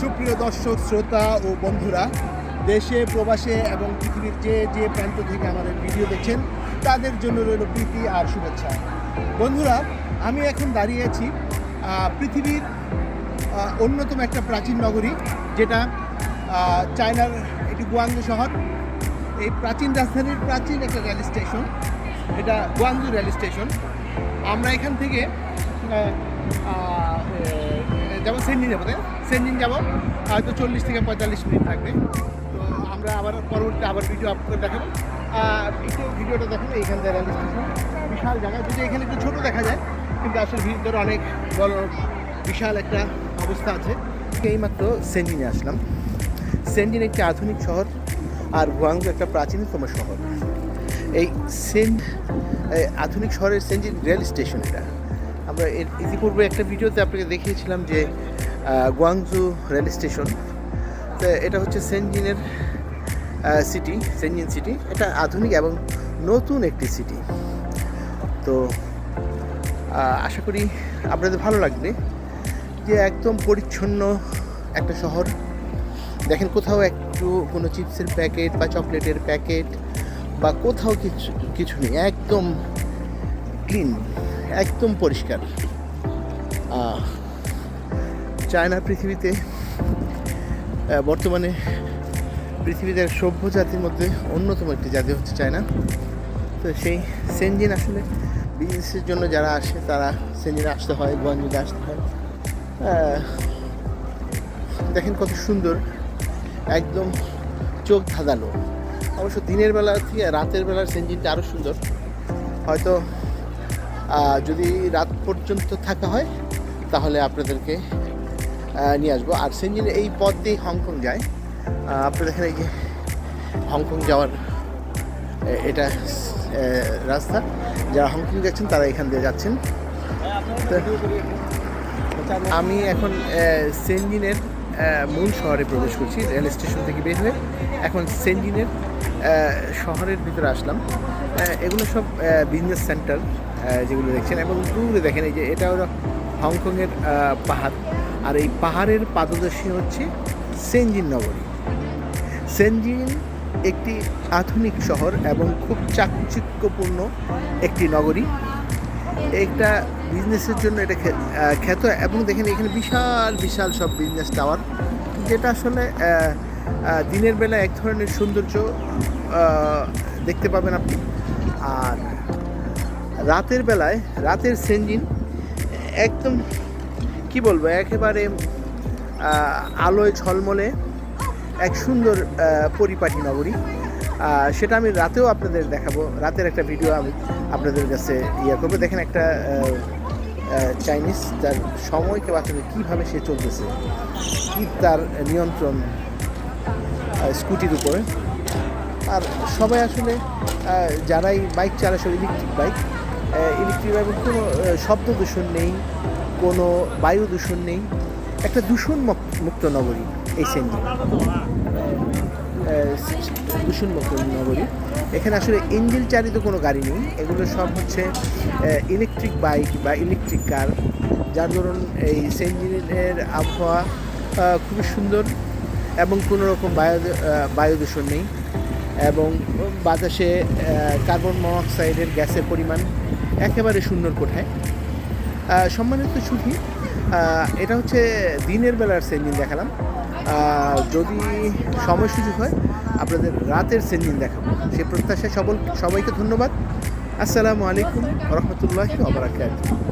সুপ্রিয় দর্শক শ্রোতা ও বন্ধুরা, দেশে প্রবাসে এবং পৃথিবীর যে যে প্রান্ত থেকে আমাদের ভিডিও দেখছেন তাদের জন্য রইল প্রীতি আর শুভেচ্ছা। বন্ধুরা, আমি এখন দাঁড়িয়ে আছি পৃথিবীর অন্যতম একটা প্রাচীন নগরী, যেটা চায়নার একটি গুয়াংজু শহর। এই প্রাচীন রাজধানীর প্রাচীন একটা রেল স্টেশন, এটা গুয়াংজু রেল স্টেশন। আমরা এখান থেকে যাবো সেনজিন, যাবো, তাই সেনজিন যাবো, হয়তো 40 থেকে 45 মিনিট লাগবে। তো আমরা পরবর্তী ভিডিও আপ করে দেখাবো। একটু ভিডিওটা দেখেন, এইখান থেকে রেল স্টেশন, বিশাল জায়গা। যদি এখানে একটু ছোটো দেখা যায়, কিন্তু আসলে ভিতরে অনেক বড় বিশাল একটা অবস্থা আছে। এইমাত্র সেনজিনে আসলাম। সেনজিন একটি আধুনিক শহর, আর গুয়াংজু একটা প্রাচীনতম শহর। এই আধুনিক শহরের সেনজিন রেল স্টেশন। এটা আমরা ইতিপূর্বে একটা ভিডিওতে আপনাকে দেখিয়েছিলাম যে গুয়াংজু রেল স্টেশন। তো এটা হচ্ছে সেনজিনের সিটি, সেনজিন সিটি। এটা আধুনিক এবং নতুন একটি সিটি। তো আশা করি আপনাদের ভালো লাগবে, যে একদম পরিচ্ছন্ন একটা শহর। দেখেন, কোথাও একটু কোনো চিপসের প্যাকেট বা চকলেটের প্যাকেট বা কোথাও কিছু নেই, একদম ক্লিন, একদম পরিষ্কার। চায়না পৃথিবীতে বর্তমানে পৃথিবীতে সভ্য জাতির মধ্যে অন্যতম একটি জাতি হচ্ছে চায়না। তো সেই সেনজিন আসলে বিজনেসের জন্য যারা আসে তারা সেনজিনে আসতে হয়, গুয়াংজুতে আসতে হয়। দেখেন কত সুন্দর, একদম চোখ ধাঁধানো। অবশ্য দিনের বেলা থেকে রাতের বেলার সেনজিনটা আরও সুন্দর। হয়তো যদি রাত পর্যন্ত থাকা হয় তাহলে আপনাদেরকে নিয়ে আসবো। আর সেনজিনের এই পথ দিয়ে হংকং যায়। আপনারা দেখেন, এই যে হংকং যাওয়ার এটা রাস্তা। যারা হংকং যাচ্ছেন তারা এখান দিয়ে যাচ্ছেন। আমি এখন সেনজিনের মূল শহরে প্রবেশ করছি, রেল স্টেশন থেকে বের হয়ে এখন সেনজিনের শহরের ভিতরে আসলাম। এগুলো সব বিজনেস সেন্টার যেগুলো দেখছেন, এবং দূরে দেখেন এই যে এটা হলো হংকংয়ের পাহাড়। আর এই পাহাড়ের পাদদেশে হচ্ছে সেনজিন নগরী। সেনজিন একটি আধুনিক শহর এবং খুব চাকচিক্যপূর্ণ একটি নগরী। একটা বিজনেসের জন্য এটা খ্যাত। এবং দেখেন এখানে বিশাল বিশাল সব বিজনেস টাওয়ার, যেটা আসলে দিনের বেলা এক ধরনের সৌন্দর্য দেখতে পাবেন আপনি। আর রাতের বেলায়, রাতের সেনজিন একদম কি বলবো, একেবারে আলোয় ঝলমলে এক সুন্দর পরিপাটি নগরী। সেটা আমি রাতেও আপনাদের দেখাবো। রাতের একটা ভিডিও আমি আপনাদের কাছে করবো। দেখেন একটা চাইনিজ, তার সময়কে বাঁচাবে কীভাবে সে চলতেছে, কি তার নিয়ন্ত্রণ স্কুটির উপরে। আর সবাই আসলে যারাই বাইক চালায়, সব ইলেকট্রিক বাইক। কোনো শব্দ দূষণ নেই, কোনো বায়ু দূষণ নেই, একটা দূষণ মুক্ত নগরী এই সেনজিন। দূষণমুক্ত নগরী। এখানে আসলে ইঞ্জিন চালিত কোনো গাড়ি নেই, এগুলো সব হচ্ছে ইলেকট্রিক বাইক বা ইলেকট্রিক কার। যার ধরুন এই সেনজিনের আবহাওয়া খুবই সুন্দর, এবং কোনো রকম বায়ু দূষণ নেই, এবং বাতাসে কার্বন মনোক্সাইডের গ্যাসের পরিমাণ একেবারে শূন্যর কোঠায়। সম্মানিত সুধী, এটা হচ্ছে দিনের বেলার সেনজিন দেখালাম। যদি সময় সুযোগ হয় আপনাদের রাতের সেনজিন দেখাবো। সে প্রত্যাশায় সবাইকে ধন্যবাদ। আসসালামু আলাইকুম ওয়া রাহমাতুল্লাহি ওয়া বারাকাতুহু।